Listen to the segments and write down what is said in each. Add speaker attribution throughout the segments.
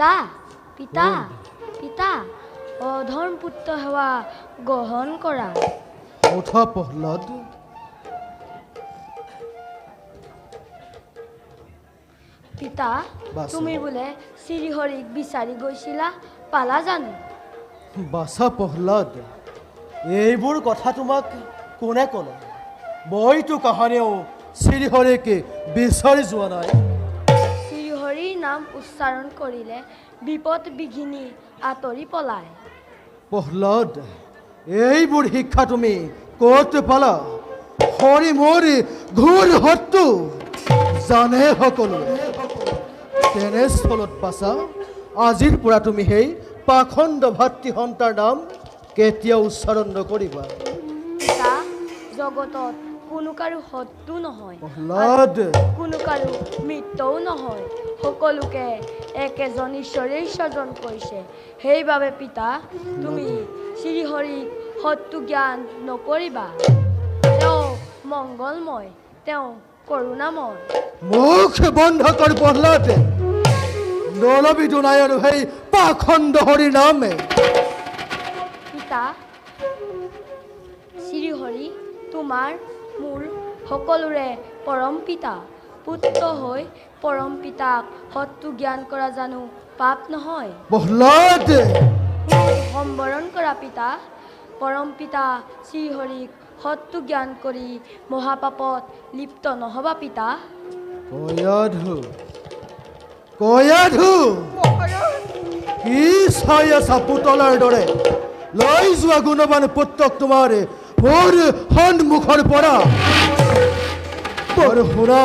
Speaker 1: পিতা পিতা পিতা অধৰ্ম পুত্ৰ সেৱা গ্ৰহণ কৰা।
Speaker 2: ওঠা প্ৰহ্লাদ।
Speaker 1: পিতা তুমি বোলে শ্ৰীহৰিক বিচাৰি গৈছিলা, পালা জানো?
Speaker 2: বাছা প্ৰহ্লাদ, এইবোৰ কথা তোমাক কোনে ক'লে? মইতো কাহানিও শ্ৰীহৰিক বিচাৰি যোৱা নাই।
Speaker 1: শ্ৰীহৰিৰ নাম উচ্চাৰণ কৰিলে বিপদ বিঘিনি আঁতৰি পলায়।
Speaker 2: প্ৰহ্লাদ, এইবোৰ শিক্ষা তুমি ক'ত পালা? হৰি মোৰ ঘোৰ শত্ৰু জানে সকলোৱে। তেনেস্থলত বাছা, আজিৰ পৰা তুমি সেই পাখণ্ড ভাতৃ সন্তাৰ নাম কেতিয়াও উচ্চাৰণ নকৰিবা।
Speaker 1: পিতা, জগতত কোনো কাৰো শত্ৰু নহয়,
Speaker 2: প্ৰহ্লাদ,
Speaker 1: কোনো কাৰো মৃত্যুও নহয়। সকলোকে একেজন ঈশ্বৰেই স্বজন কৰিছে। সেইবাবে পিতা তুমি শ্ৰীহৰিক শত্ৰু জ্ঞান নকৰিবা। তেওঁ মংগলময়, তেওঁ কৰুণাময়।
Speaker 2: মুখ বন্ধ কৰ প্ৰহ্লাদ, নলবি দুনাই আৰু সেই পাখণ্ড হৰি নামে।
Speaker 1: পিতা, শ্ৰীহৰি তোমাৰ মোৰ সকলোৰে পৰম পিতা। পুত্ৰ হৈ পৰম পিতাক শত্ৰু জ্ঞান কৰা জানো পাপ নহয়?
Speaker 2: প্ৰহ্লাদ,
Speaker 1: সম্বৰণ কৰা পিতা। পৰম পিতা শ্ৰীহৰিক শত্ৰু জ্ঞান কৰি মহাপাপত লিপ্ত নহবা পিতা।
Speaker 2: কয়াধু কয়াধু, কি চাই আছা পুতলাৰ দৰে? লৈ যোৱা গুণৱান পুত্ৰক তোমাৰ মোৰ সন্মুখৰ পৰা। আৰু শুনা,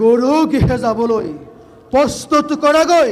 Speaker 2: গৰু গৃহে যাবলৈ প্ৰস্তুত কৰাগৈ।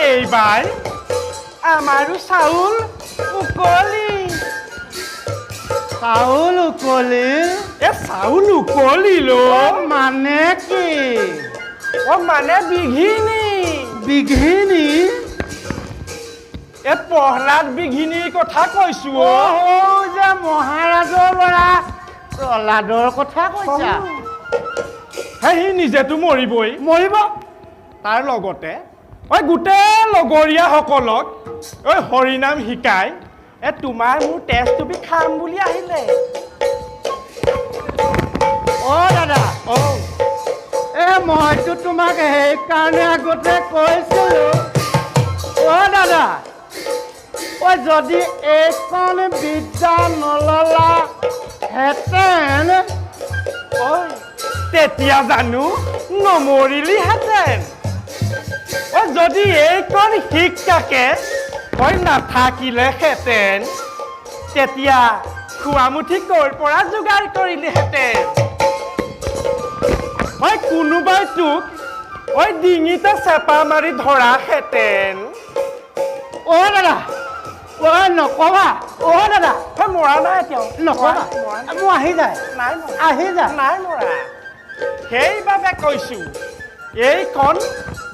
Speaker 3: এইবাৰ আমাৰো চাউল উকলি। চাউল উকলিল? চাউল উকলিল মানে কি? মানে বিঘিনী
Speaker 2: বিঘিনী
Speaker 3: প্ৰহ্লাদ বিঘিনীৰ কথা কৈছো
Speaker 2: যে মহাৰাজৰ ল'ৰা প্ৰহ্লাদৰ কথা কৈছা
Speaker 3: সি নিজেতো মৰিবই
Speaker 2: মৰিব
Speaker 3: তাৰ লগতে গোটেই লগৰীয়াসকলক হৰিনাম শিকাই তোমাৰ মোৰ তেজ তুমি খাম বুলি আহিলে
Speaker 2: দাদা মইতো তোমাক সেইকাৰণে আগতে কৈছিলো দাদা যদি এইখন বিদ্যা নললা হেঁতেন
Speaker 3: তেতিয়া জানো নমৰিলিহেঁতেন যদি এইকণ শিক্ষাকে নাথাকিলেহেঁতেন তেতিয়া খোৱামুঠি ক'ৰ পৰা যোগাৰ কৰিলেহেঁতেন কোনোবাই তোক ডিঙিতে চেপা মাৰি ধৰাহেঁতেন
Speaker 2: দাদা নকবা দাদা
Speaker 3: মৰা নাই এতিয়াও
Speaker 2: নকবা মোৰ আহি যায়
Speaker 3: নাই মৰা সেইবাবে কৈছো এইখন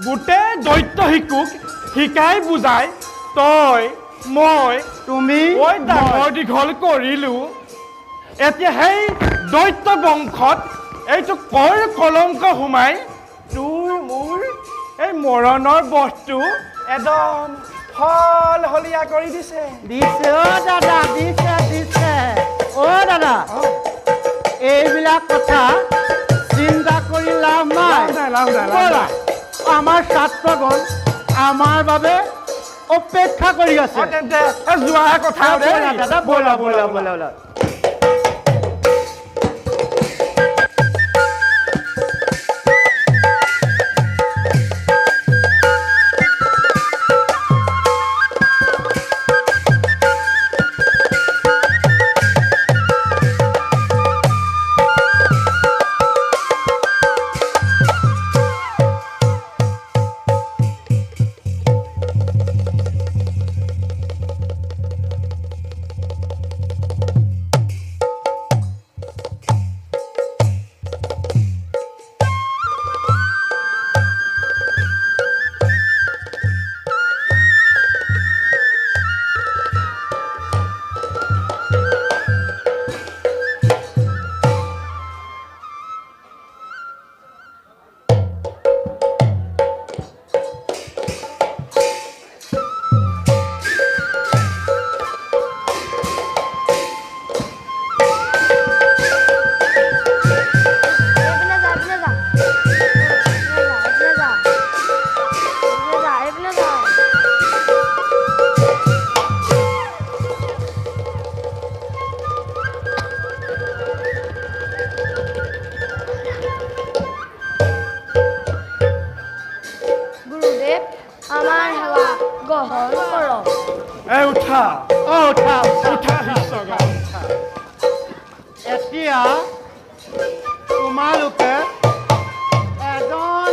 Speaker 3: গোটেই দৈত্য শিশুক শিকাই বুজাই তই মই
Speaker 2: তুমি
Speaker 3: ডাঙৰ দীঘল কৰিলো এতিয়া সেই দৈত্য বংশত এইটো কৰ কলংক সোমাই তোৰ মোৰ এই মৰণৰ বস্তু একদম হলহলীয়া কৰি দিছে
Speaker 2: দাদা দিছে দাদা এইবিলাক কথা চিন্তা কৰি লাভ নাই আমাৰ ছাত্ৰগণ আমাৰ বাবে অপেক্ষা কৰি আছে
Speaker 3: যোৱা কথা
Speaker 2: দাদা ব'লা এতিয়া তোমালোকে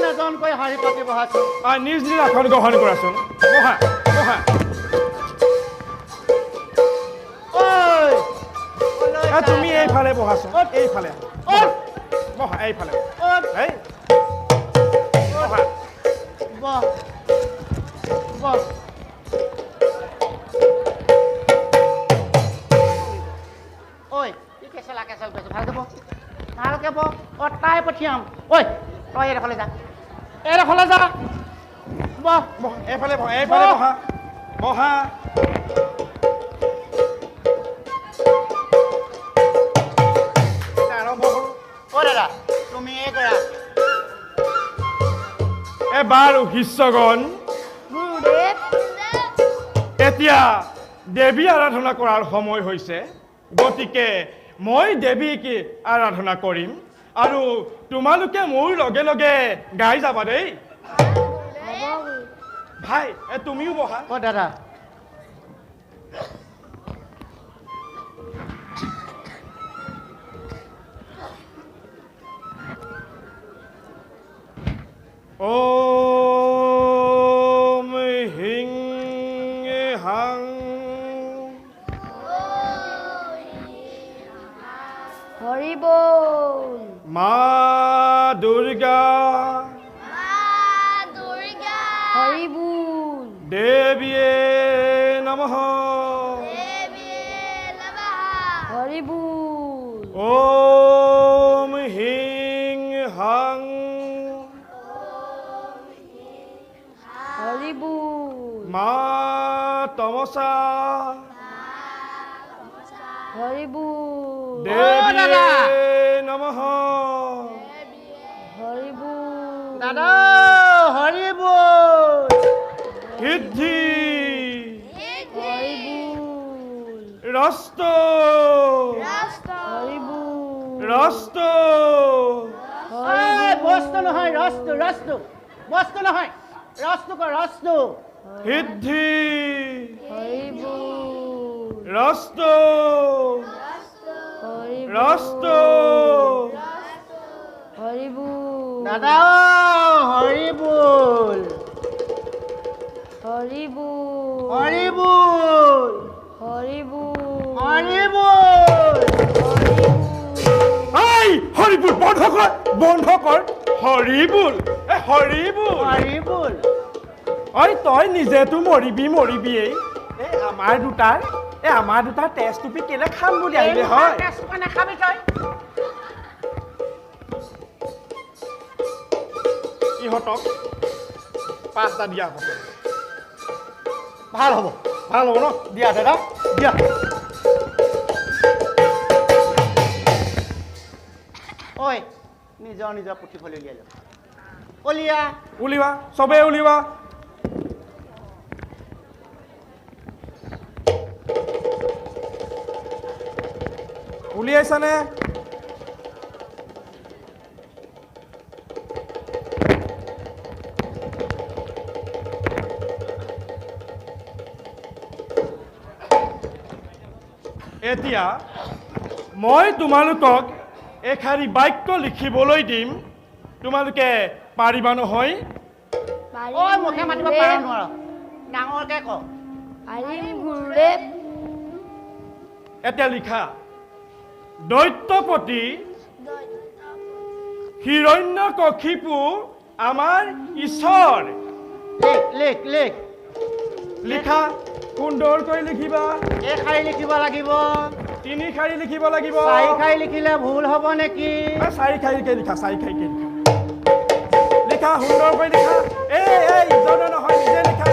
Speaker 2: এজনকৈ শাৰী পাতি বহাচোন
Speaker 3: নিজ নিজ আসন গ্ৰহণ কৰাচোন তুমি এইফালে বহাচোন এইফালে এইফালে
Speaker 2: ভালকে তাই পঠিয়াম তই এইডোখৰলৈ যা
Speaker 3: এইফালে বহা
Speaker 2: দাদা তুমি কৰা
Speaker 3: বাৰু শিষ্যগণ এতিয়া দেৱী আৰাধনা কৰাৰ সময় হৈছে গতিকে মই দেৱীক আৰাধনা কৰিম আৰু তোমালোকে মোৰ লগে লগে গাই যাবা দেই ভাই তুমিও বহা
Speaker 2: দাদা
Speaker 3: ওম হিং হাং
Speaker 1: হৰি বল
Speaker 3: মা দুৰ্গা
Speaker 1: মা
Speaker 3: দেৱীয়ে নমঃ
Speaker 1: হৰি বল
Speaker 3: ওম হিং হাং
Speaker 1: হৰি বল
Speaker 3: মা তমসা
Speaker 1: হৰি বল
Speaker 3: দেৱীয়ে নমঃ
Speaker 1: হৰি বল
Speaker 4: দাদা হৰি বল
Speaker 3: সিদ্ধি
Speaker 1: হৰি বল
Speaker 3: ৰস্ত
Speaker 1: হৰি বল
Speaker 3: ৰস্ত
Speaker 4: এই বস্তু নহয় ৰস্তু ৰস্তু বস্তু নহয় ৰস্তু কৰ ৰস্তু
Speaker 3: সিদ্ধি
Speaker 1: হৰি বল
Speaker 3: ৰস্ত
Speaker 1: হৰি
Speaker 3: ৰস্ত
Speaker 1: হৰি বল
Speaker 4: দাদা হৰি বল
Speaker 1: হৰি বল
Speaker 4: হৰি বল
Speaker 1: হৰি বল
Speaker 4: হৰি বল
Speaker 3: এই হৰিবুল বন্ধ কৰ হৰিবুল হৰিবুল
Speaker 4: হৰি বল
Speaker 3: ঐ তই নিজেতো মৰিবিয়েই আমাৰ দুটাৰ তেজ টুপি কেলে খাম বুলি আহিলে হয়
Speaker 4: নাখাবি তই
Speaker 3: ইহঁতক 5টা দিয়া হ'ব
Speaker 4: ভাল হ'ব
Speaker 3: ন
Speaker 4: দিয়া দাদা দিয়া ঐ নিজৰ পুথিফলি উলিয়াই ল উলিয়া
Speaker 3: উলিওৱা চবেই উলিওৱা উলিয়াইছানে এতিয়া মই তোমালোকক এষাৰি বাক্য লিখিবলৈ দিম তোমালোকে পাৰিবা নহয়
Speaker 4: ঐ মুখে মাতিব পাৰ নোৱাৰ ডাঙৰকে ক
Speaker 1: পাৰিম গুৰুদেৱ
Speaker 3: এতিয়া লিখা দৈত্যপতি হিৰণ্যকশিপু আমাৰ ঈশ্বৰ
Speaker 4: লিখ
Speaker 3: লিখা সুন্দৰকৈ লিখিবা
Speaker 4: এই শাৰী লিখিব লাগিব
Speaker 3: 3 শাৰী লিখিব লাগিব
Speaker 4: 4 শাৰী লিখিলে ভুল হ'ব নেকি
Speaker 3: 4 শাৰীকে লিখা 4 শাৰীকে লিখা সুন্দৰকৈ লিখা ইজনে নহয় নিজে লিখা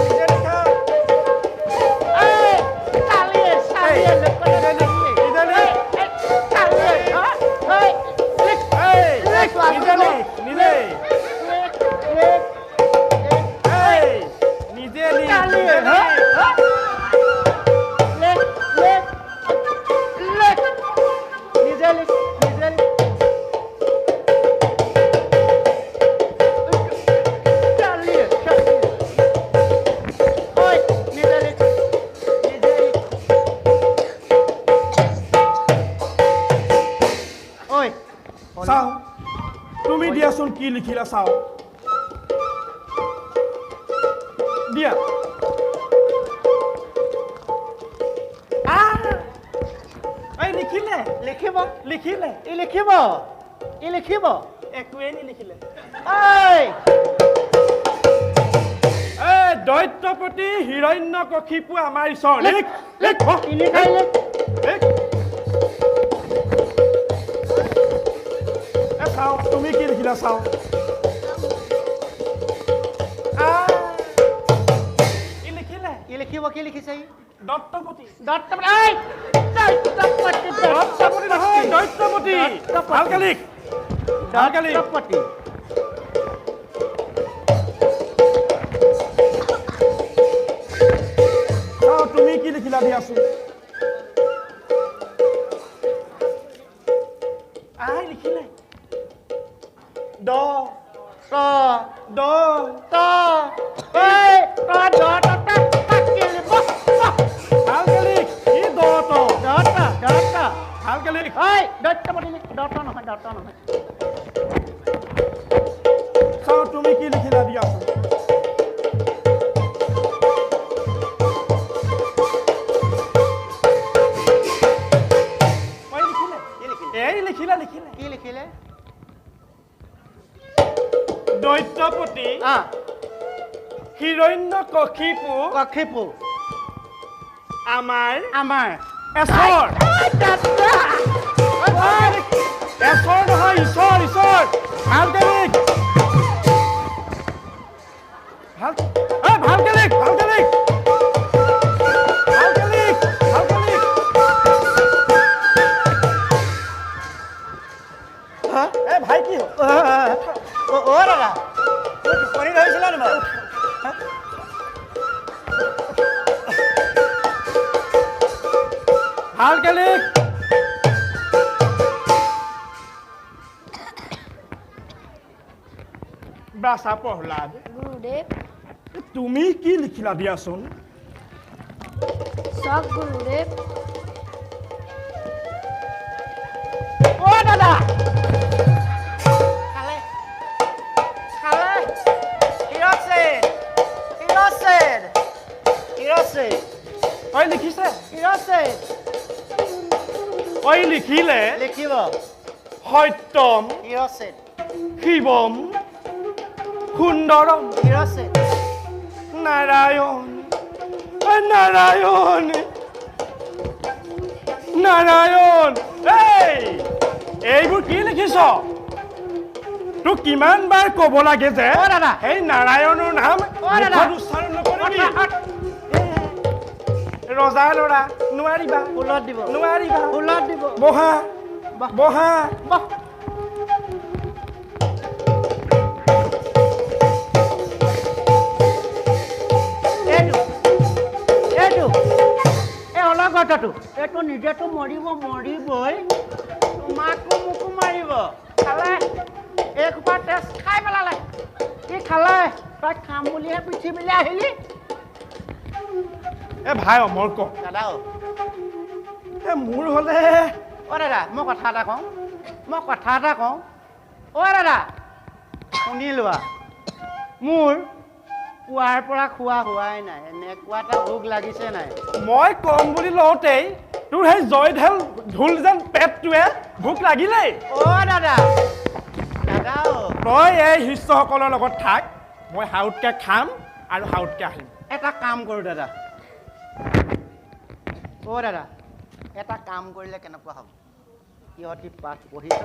Speaker 3: চাও তুমি দিয়াচোন কি লিখিলা চাও দিয়া
Speaker 4: লিখিব
Speaker 3: একোৱে নিলিখিলে
Speaker 4: ঐ
Speaker 3: দৈত্যপতি হিৰণ্যকশিপু আমাৰ ঈশ্বৰ লিখ
Speaker 4: 3 শাৰী লিখ
Speaker 3: চাও তুমি কি লিখিলা চাও
Speaker 4: কি লিখিছে
Speaker 3: দত্তপতি
Speaker 4: নহয়
Speaker 3: দৈত্যপতি ভালকে লিখ
Speaker 4: দত্তপতি
Speaker 3: চাও তুমি কি লিখিলা দিয়াচোন লিখিলে দ দ
Speaker 4: ত এই ত দ ত কি লিখ
Speaker 3: ভালকে লিখ কি দ ত
Speaker 4: দত্ত
Speaker 3: ভালকে লিখ
Speaker 4: এই দত্তপতি লিখ দত্ত নহয়
Speaker 3: চাও তুমি কি লিখিলা দিয়াচোন
Speaker 4: লিখিলে
Speaker 3: দৈত্যপতি হিৰণ্যকশিপু
Speaker 4: কক্ষিপু
Speaker 3: আমাৰ
Speaker 4: আমাৰ
Speaker 3: এচৰ এচৰ নহয় ঈশ্বৰ ঈশ্বৰ ভালকে লিখ ভালকে লিখ ভালকে লিখ ভালকে লিখ ভালকে লিখ ভাই কি হ'ল
Speaker 4: দাদা টোপনি ধৰিছিলা নি বাৰু
Speaker 3: ভালকে লিখ বাছা প্ৰহ্লাদ
Speaker 1: গুৰুদেৱ
Speaker 3: তুমি কি লিখিলা দিয়াচোন
Speaker 1: চাওক গুৰুদেৱ
Speaker 4: দাদা খালে খালে হিৰচেন হিৰচেন হিৰচেন
Speaker 3: ঐ লিখিছে
Speaker 4: হিৰচেন
Speaker 3: ঐ লিখিলে
Speaker 4: লিখিব
Speaker 3: সত্যম
Speaker 4: হিৰচেন
Speaker 3: শিৱম সুন্দৰম
Speaker 4: হিৰচেন
Speaker 3: নাৰায়ণ নাৰায়ণ নাৰায়ণ এইবোৰ কি লিখিছ তোক কিমান বাৰ ক'ব লাগে যে
Speaker 4: দাদা
Speaker 3: এই নাৰায়ণৰ নাম
Speaker 4: দাদা
Speaker 3: মুখত উচ্চাৰণ নকৰিবি ৰজাৰ ল'ৰা নোৱাৰিবা
Speaker 4: ফুলত দিব
Speaker 3: নোৱাৰিবা
Speaker 4: ফুলত দিব
Speaker 3: বহা বহা
Speaker 4: বাহ এইটো এইটো এই অলগতটো এইটো নিজেতো মৰিব মৰিবই তোমাকো মোকো মাৰিব খালে এইসোপা তেজ খাই পেলালে কি খালে তই খাম বুলিহে পৃথিৱীলৈ আহিলি
Speaker 3: ভাই অমৰ ক
Speaker 4: দাদা
Speaker 3: মোৰ হ'লে
Speaker 4: দাদা মই কথা এটা কওঁ দাদা শুনি লোৱা মোৰ পুৱাৰ পৰা খোৱা হোৱাই নাই এনেকুৱা এটা ভোক লাগিছে নাই
Speaker 3: মই কম বুলি লওঁতেই তোৰ সেই জয়ঢেল ঢোল যেন পেটটোৱে ভোক লাগিলেই
Speaker 4: দাদা দাদা
Speaker 3: তই এই শিষ্যসকলৰ লগত থাক মই হাউতকৈ খাম আৰু হাউতকৈ আহিম
Speaker 4: এটা কাম কৰোঁ দাদা দাদা এটা কাম কৰিলে কেনেকুৱা হ'ব সিহঁতি পাঠ পঢ়িছ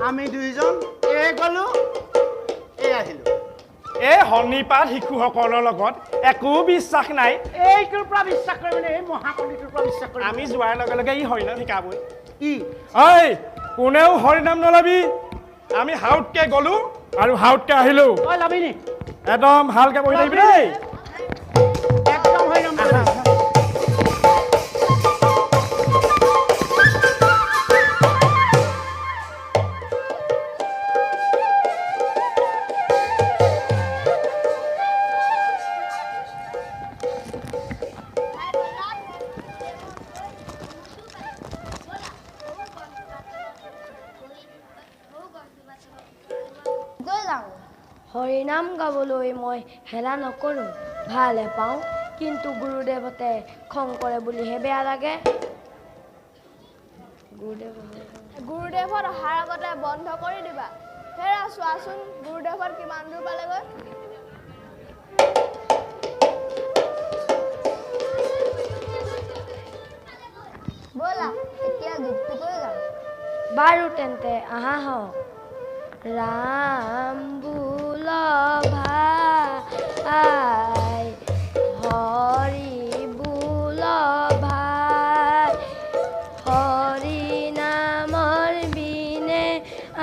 Speaker 4: আমি দুইজন এই গ'লোঁ এই আহিলোঁ
Speaker 3: এই শনিপাত শিশুসকলৰ লগত একো বিশ্বাস নাই
Speaker 4: এইটোৰ পৰা বিশ্বাস কৰিম এই মহাকলিটোৰ পৰা বিশ্বাস কৰিম
Speaker 3: আমি যোৱাৰ লগে লগে ই হৰিনাম শিকাবই
Speaker 4: কি
Speaker 3: ঐ কোনেও হৰিনাম নলবি আমি হাউতকৈ গ'লোঁ আৰু হাউতকৈ আহিলোঁ
Speaker 4: ল'বি নি
Speaker 3: একদম ভালকৈ বহি থাকিবি দেই
Speaker 4: একদম হৈ যাম
Speaker 1: হৰিনাম গাবলৈ মই হেলা নকৰোঁ ভালহে পাওঁ কিন্তু গুৰুদেৱতে খং কৰে বুলিহে বেয়া লাগে
Speaker 5: গুৰুদেৱত অহাৰ আগতে বন্ধ কৰি দিবা হেৰা চোৱাচোন গুৰুদেৱত কিমান দূৰ পালেগৈ ব'লা এতিয়া গীতটো কৰি গাম
Speaker 1: বাৰু তেন্তে আহা হওক ৰাম বোল ভাই হৰি বোল ভাই হৰি নামৰ বিনে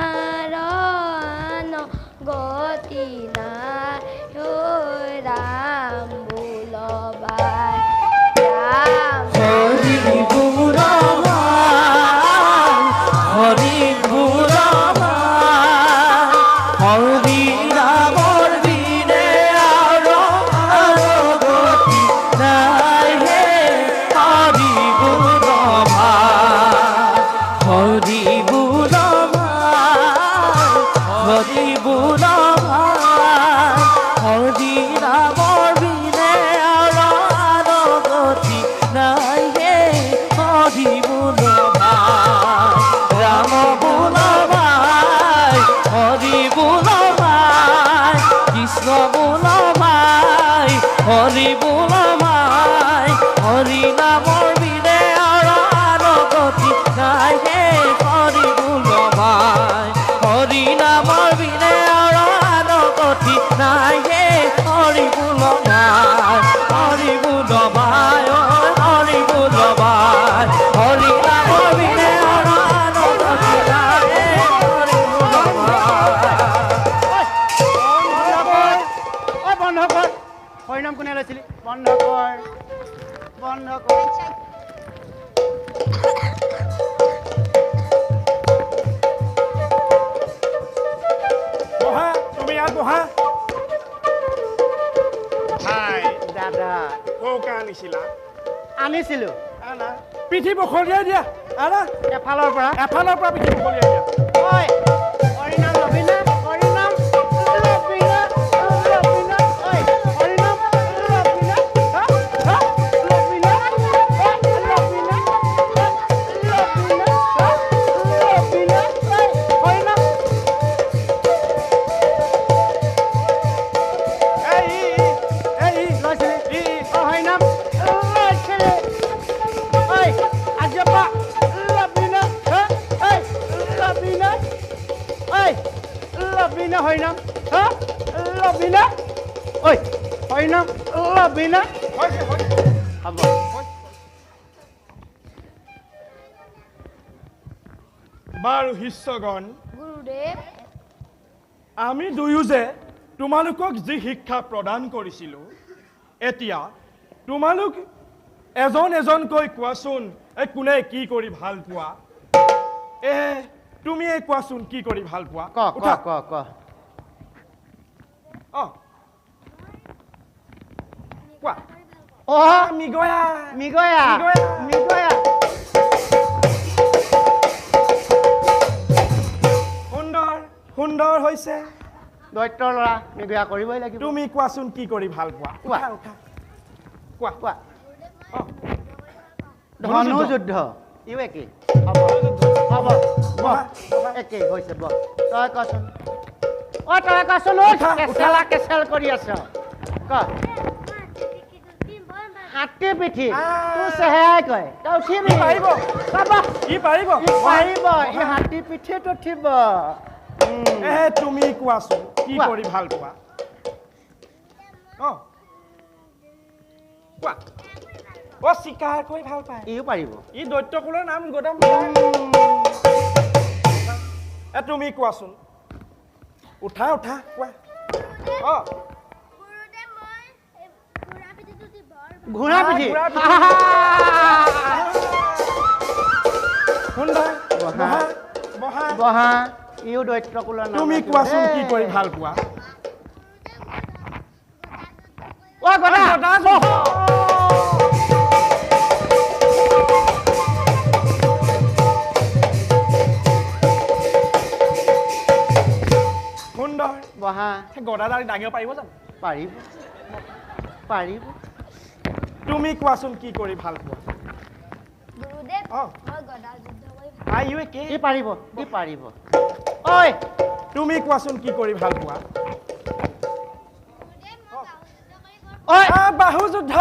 Speaker 1: আৰ আন গতি নাই ঐ ৰাম বোল ভাই ৰাম
Speaker 6: হৰি বোল হৰি বোল হৰি নামৰ বিনে আৰু গতি নাই হে হৰি বোল হৰি বোল হৰি বোল হৰি নামৰ বিনে আৰু গতি নাই হে হৰি বোল ৰাম বোল হৰি বোল কৃষ্ণ বোল হৰি বোল মাই হৰি নামৰ বিনে আৰু গতি নাই হে হৰি বোল মাই হৰি নামৰ বিনে আৰু গতি নাই হে হৰি বোল মাই হৰি বোল মাই হৰি বোল মাই হৰি নামৰ বিনে আৰু গতি নাই হে হৰি বোল মাই
Speaker 4: ঐ বন্ধ কৰ হৰিনাম কোনে লৈছিলি বন্ধ কৰ
Speaker 3: বহা তুমি ইয়াত বহা হাই
Speaker 4: দাদা
Speaker 3: কৌকা আনিছিলা
Speaker 4: আনিছিলো
Speaker 3: আনা পিঠি বখলিয়াই দিয়া আনা
Speaker 4: এফালৰ পৰা
Speaker 3: এফালৰ পৰা পিঠি বখলিয়াই দিয়া
Speaker 4: ঐ হৰিনাম লবি না হৰিনাম লবি না ঐ হৰিনাম লবি না লবি না লবি না হৰিনাম
Speaker 3: এই
Speaker 4: লৈছিলি হৰিনাম লৈছিলি ঐ আজিৰ পৰা লবি না লবি না লবি না হৰিনাম লবি না ঐ হৰিনাম লবি না
Speaker 3: হৈছে
Speaker 4: হ'ব
Speaker 3: বাৰু শিষ্যগণ
Speaker 5: গুৰুদেৱ
Speaker 3: আমি দুয়ো যে তোমালোকক যি শিক্ষা প্ৰদান কৰিছিলোঁ এতিয়া তোমালোক এজন এজনকৈ কোৱাচোন কোনে কি কৰি ভাল পোৱা তুমিয়ে কোৱাচোন কি কৰি ভাল পোৱা
Speaker 4: ক
Speaker 3: উঠা। অ কোৱা মিগয়া
Speaker 4: মিগয়া
Speaker 3: সুন্দৰ সুন্দৰ হৈছে
Speaker 4: দৈত্যৰ ল'ৰা মিগয়া কৰিবই লাগিব
Speaker 3: তুমি কোৱাচোন কি কৰি ভাল পোৱা
Speaker 4: কোৱা।
Speaker 3: উঠা কোৱা
Speaker 4: কোৱা
Speaker 3: অ
Speaker 4: ধনু যুদ্ধ ইও একেই হ'ব
Speaker 3: বহা,
Speaker 4: একেই হৈছে বহ তই কচোন তই কচোন
Speaker 3: উঠা,
Speaker 4: কেঁচেলা কেঁচেল কৰি আছ ক হাতী পিঠি তোৰ চেহেৰাই কয় তই উঠিবি
Speaker 3: পাৰিব।
Speaker 4: চাব
Speaker 3: কি পাৰিব
Speaker 4: পাৰিব ই হাতী পিঠিত উঠিব
Speaker 3: তুমি কোৱাচোন কি
Speaker 4: কোৱা।
Speaker 3: কৰি ভাল পোৱা অ কোৱা চিকাৰ কৰি ভাল পায়
Speaker 4: ইও পাৰিব
Speaker 3: ই দৈত্যকুলৰ নাম গোদাম তুমি কোৱাচোন উঠা কোৱা অ
Speaker 4: ঘোঁৰা পিঠি
Speaker 3: ঘোঁৰা পিঠি। সুন্দৰ
Speaker 4: বহা।
Speaker 3: বহা
Speaker 4: বহা ইও দৈত্য কুলৰ নাম
Speaker 3: তুমি
Speaker 4: ৰাখিব
Speaker 3: কোৱাচোন
Speaker 4: দেই।
Speaker 3: কি কৰি ভাল পোৱা
Speaker 4: গদা
Speaker 3: গদা। সুন্দৰ
Speaker 4: বহা
Speaker 3: গদাদাৰি দাঙিব পাৰিব জানো
Speaker 4: পাৰিব
Speaker 3: তুমি কোৱাচোন কি কৰি ভাল পোৱা
Speaker 5: গুৰুদেৱ
Speaker 3: অ।
Speaker 5: মই গদা যুদ্ধ কৰি
Speaker 3: আইও একে
Speaker 4: ই পাৰিব ঐ
Speaker 3: তুমি কোৱাচোন কি কৰি ভাল পোৱা
Speaker 4: ঐ
Speaker 3: বাহু যুদ্ধ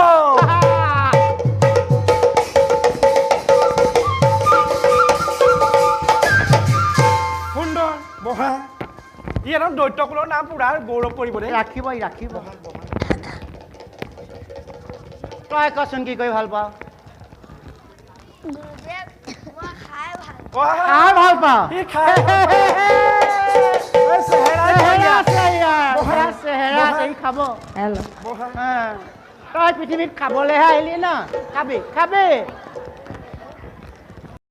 Speaker 3: সুন্দৰ বহা ই এটা দৈত্যকুলৰ নাম পুৰা গৌৰৱ কৰিব দেই
Speaker 4: ৰাখিব তই কচোন কি কৰি ভাল পাওঁ
Speaker 5: গুৰুদেৱ মই খাই ভাল
Speaker 4: খাই ভাল পাওঁ
Speaker 3: সি খাই
Speaker 4: চেহেৰা আছে ই খাব
Speaker 3: বহা
Speaker 4: তই পৃথিৱীত খাবলৈহে আহিলি ন খাবি